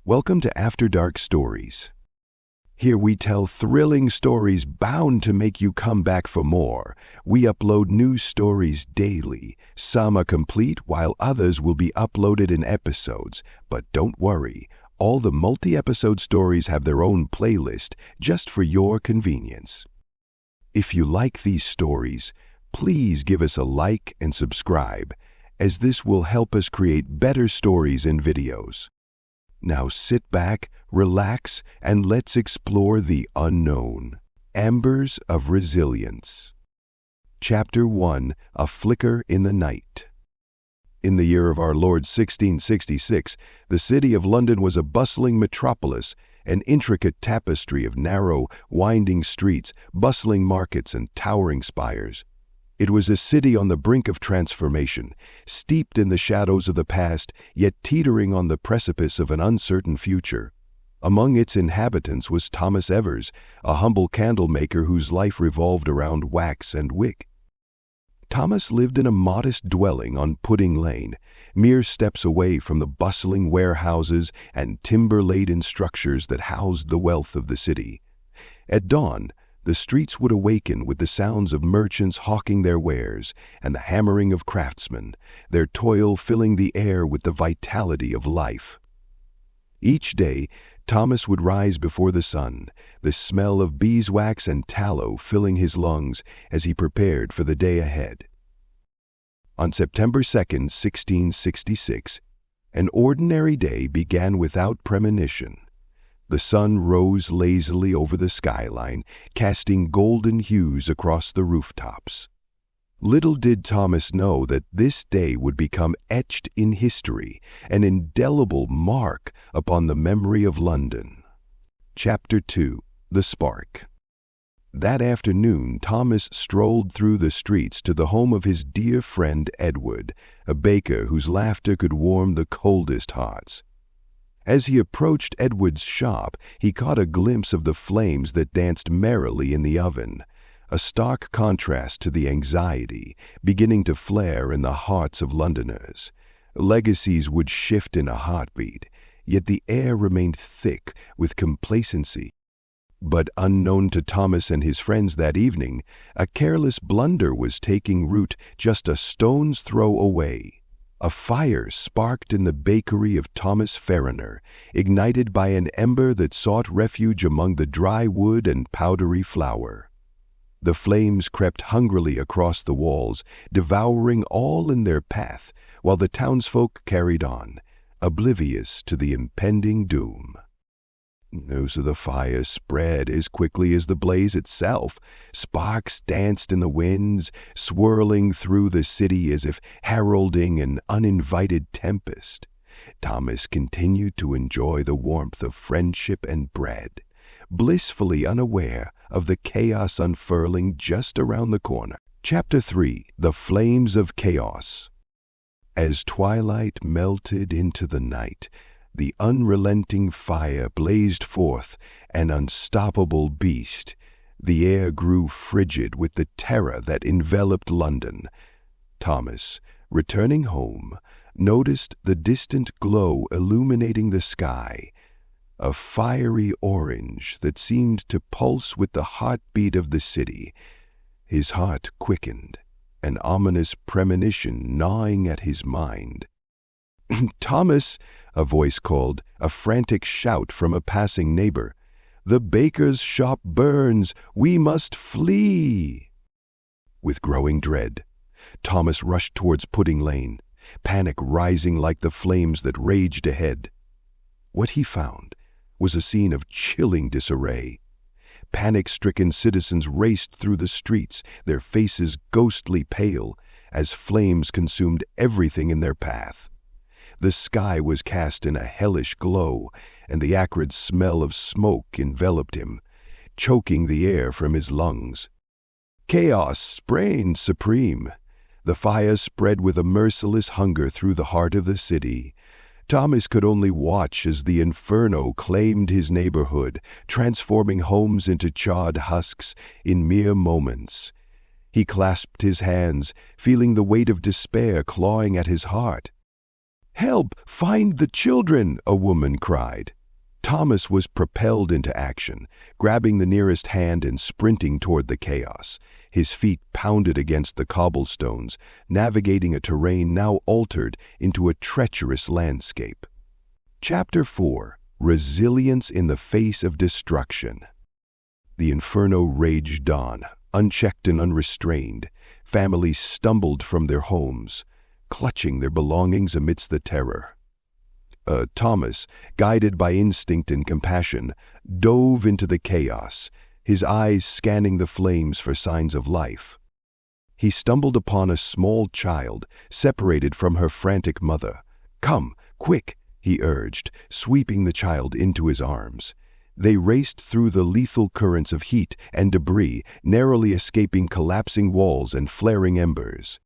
Welcome to After Dark Stories. Here we tell thrilling stories bound to make you come back for more. We upload new stories daily. Some are complete while others will be uploaded in episodes. But don't worry, all the multi-episode stories have their own playlist just for your convenience. If you like these stories, please give us a like and subscribe, as this will help us create better stories and videos. Now sit back, relax, and let's explore the unknown. Ambers of Resilience. Chapter 1, A Flicker in the Night. In the year of our Lord 1666, the city of London was a bustling metropolis, an intricate tapestry of narrow, winding streets, bustling markets, and towering spires. It was a city on the brink of transformation, steeped in the shadows of the past, yet teetering on the precipice of an uncertain future. Among its inhabitants was Thomas Evers, a humble candlemaker whose life revolved around wax and wick. Thomas lived in a modest dwelling on Pudding Lane, mere steps away from the bustling warehouses and timber-laden structures that housed the wealth of the city. At dawn, the streets would awaken with the sounds of merchants hawking their wares and the hammering of craftsmen, their toil filling the air with the vitality of life. Each day, Thomas would rise before the sun, the smell of beeswax and tallow filling his lungs as he prepared for the day ahead. On September 2nd, 1666, an ordinary day began without premonition. The sun rose lazily over the skyline, casting golden hues across the rooftops. Little did Thomas know that this day would become etched in history, an indelible mark upon the memory of London. Chapter 2, The Spark. That afternoon, Thomas strolled through the streets to the home of his dear friend Edward, a baker whose laughter could warm the coldest hearts. As he approached Edward's shop, he caught a glimpse of the flames that danced merrily in the oven, a stark contrast to the anxiety beginning to flare in the hearts of Londoners. Legacies would shift in a heartbeat, yet the air remained thick with complacency. But unknown to Thomas and his friends that evening, a careless blunder was taking root just a stone's throw away. A fire sparked in the bakery of Thomas Farriner, ignited by an ember that sought refuge among the dry wood and powdery flour. The flames crept hungrily across the walls, devouring all in their path, while the townsfolk carried on, oblivious to the impending doom. News of the fire spread as quickly as the blaze itself. Sparks danced in the winds, swirling through the city as if heralding an uninvited tempest. Thomas continued to enjoy the warmth of friendship and bread, blissfully unaware of the chaos unfurling just around the corner. Chapter 3, The Flames of Chaos. As twilight melted into the night, the unrelenting fire blazed forth, an unstoppable beast. The air grew frigid with the terror that enveloped London. Thomas, returning home, noticed the distant glow illuminating the sky, a fiery orange that seemed to pulse with the heartbeat of the city. His heart quickened, an ominous premonition gnawing at his mind. "Thomas!" a voice called, a frantic shout from a passing neighbor. "The baker's shop burns! We must flee!" With growing dread, Thomas rushed towards Pudding Lane, panic rising like the flames that raged ahead. What he found was a scene of chilling disarray. Panic-stricken citizens raced through the streets, their faces ghostly pale, as flames consumed everything in their path. The sky was cast in a hellish glow, and the acrid smell of smoke enveloped him, choking the air from his lungs. Chaos reigned supreme. The fire spread with a merciless hunger through the heart of the city. Thomas could only watch as the inferno claimed his neighborhood, transforming homes into charred husks in mere moments. He clasped his hands, feeling the weight of despair clawing at his heart. "Help! Find the children!" a woman cried. Thomas was propelled into action, grabbing the nearest hand and sprinting toward the chaos. His feet pounded against the cobblestones, navigating a terrain now altered into a treacherous landscape. Chapter 4: Resilience in the Face of Destruction. The inferno raged on, unchecked and unrestrained. Families stumbled from their homes, clutching their belongings amidst the terror. Thomas, guided by instinct and compassion, dove into the chaos, his eyes scanning the flames for signs of life. He stumbled upon a small child, separated from her frantic mother. "Come, quick!" he urged, sweeping the child into his arms. They raced through the lethal currents of heat and debris, narrowly escaping collapsing walls and flaring embers.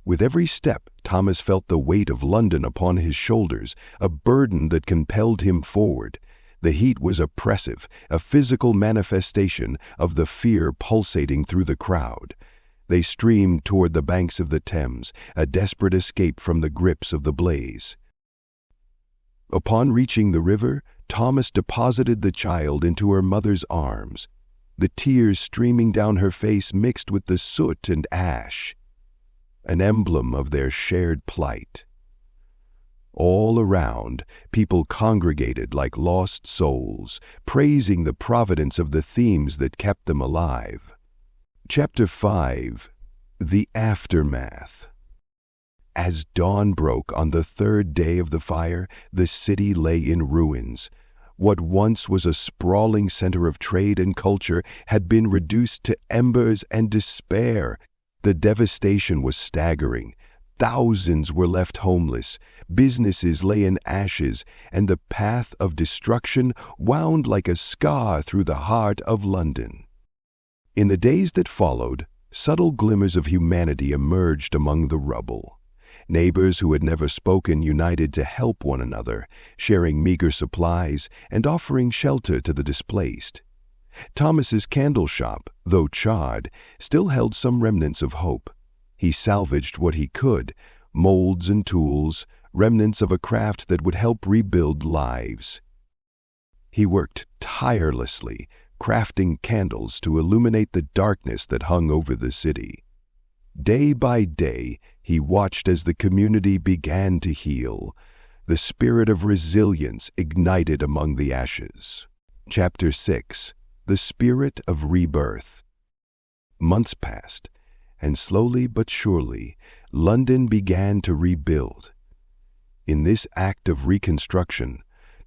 With every step, Thomas felt the weight of London upon his shoulders, a burden that compelled him forward. The heat was oppressive, a physical manifestation of the fear pulsating through the crowd. They streamed toward the banks of the Thames, a desperate escape from the grips of the blaze. Upon reaching the river, Thomas deposited the child into her mother's arms, the tears streaming down her face mixed with the soot and ash, an emblem of their shared plight. All around, people congregated like lost souls, praising the providence of the themes that kept them alive. Chapter 5: The Aftermath. As dawn broke on the third day of the fire, the city lay in ruins. What once was a sprawling center of trade and culture had been reduced to embers and despair. The devastation was staggering. Thousands were left homeless, businesses lay in ashes, and the path of destruction wound like a scar through the heart of London. In the days that followed, subtle glimmers of humanity emerged among the rubble. Neighbors who had never spoken united to help one another, sharing meager supplies and offering shelter to the displaced. Thomas's candle shop, though charred, still held some remnants of hope. He salvaged what he could, molds and tools, remnants of a craft that would help rebuild lives. He worked tirelessly, crafting candles to illuminate the darkness that hung over the city. Day by day, he watched as the community began to heal. The spirit of resilience ignited among the ashes. Chapter 6: The Spirit of Rebirth. Months passed, and slowly but surely, London began to rebuild. In this act of reconstruction,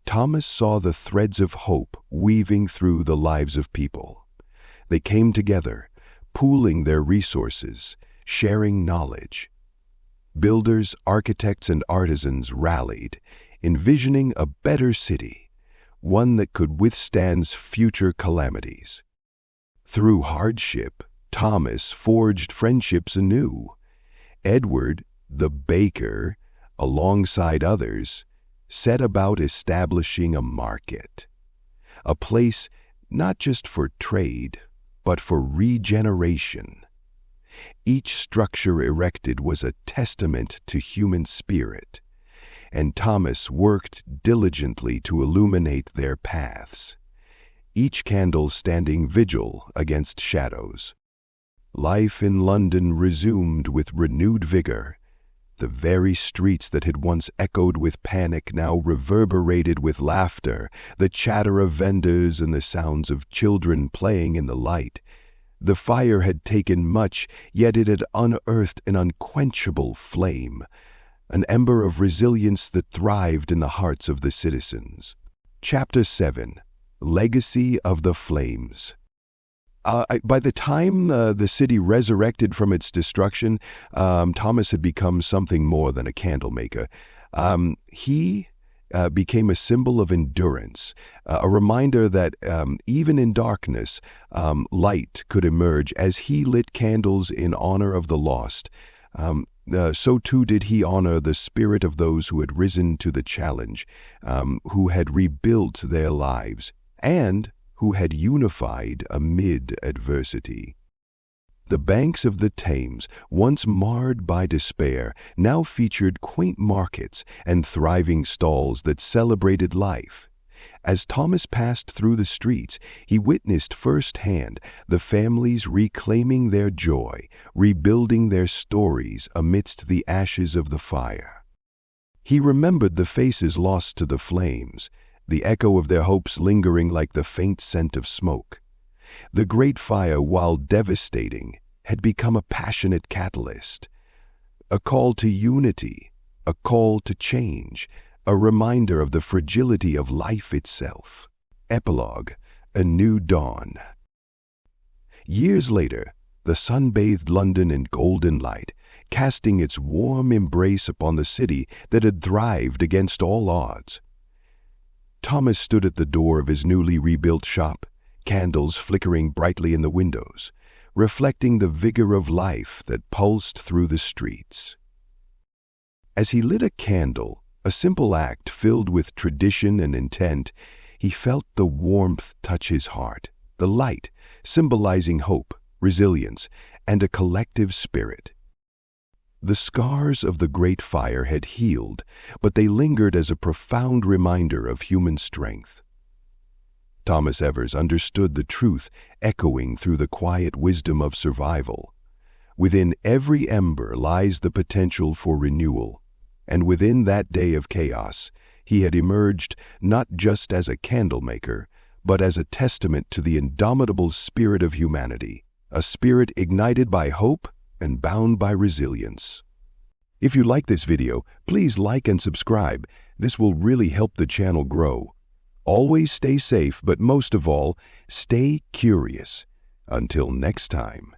Thomas saw the threads of hope weaving through the lives of people. They came together, pooling their resources, sharing knowledge. Builders, architects, and artisans rallied, envisioning a better city, one that could withstand future calamities. Through hardship, Thomas forged friendships anew. Edward, the baker, alongside others, set about establishing a market, a place not just for trade, but for regeneration. Each structure erected was a testament to human spirit, and Thomas worked diligently to illuminate their paths, each candle standing vigil against shadows. Life in London resumed with renewed vigor. The very streets that had once echoed with panic now reverberated with laughter, the chatter of vendors and the sounds of children playing in the light. The fire had taken much, yet it had unearthed an unquenchable flame, an ember of resilience that thrived in the hearts of the citizens. Chapter 7: Legacy of the Flames. By the time the city resurrected from its destruction, Thomas had become something more than a candle maker. He became a symbol of endurance, a reminder that even in darkness, light could emerge. As he lit candles in honor of the lost, so too did he honor the spirit of those who had risen to the challenge, who had rebuilt their lives, and who had unified amid adversity. The banks of the Thames, once marred by despair, now featured quaint markets and thriving stalls that celebrated life. As Thomas passed through the streets, he witnessed firsthand the families reclaiming their joy, rebuilding their stories amidst the ashes of the fire. He remembered the faces lost to the flames, the echo of their hopes lingering like the faint scent of smoke. The Great Fire, while devastating, had become a passionate catalyst, a call to unity, a call to change, a reminder of the fragility of life itself. Epilogue: A New Dawn. Years later, the sun bathed London in golden light, casting its warm embrace upon the city that had thrived against all odds. Thomas stood at the door of his newly rebuilt shop, candles flickering brightly in the windows, reflecting the vigor of life that pulsed through the streets. As he lit a candle, a simple act filled with tradition and intent, he felt the warmth touch his heart, the light symbolizing hope, resilience, and a collective spirit. The scars of the Great Fire had healed, but they lingered as a profound reminder of human strength. Thomas Evers understood the truth echoing through the quiet wisdom of survival. Within every ember lies the potential for renewal, and within that day of chaos, he had emerged not just as a candlemaker, but as a testament to the indomitable spirit of humanity, a spirit ignited by hope and bound by resilience. If you like this video, please like and subscribe. This will really help the channel grow. Always stay safe, but most of all, stay curious. Until next time.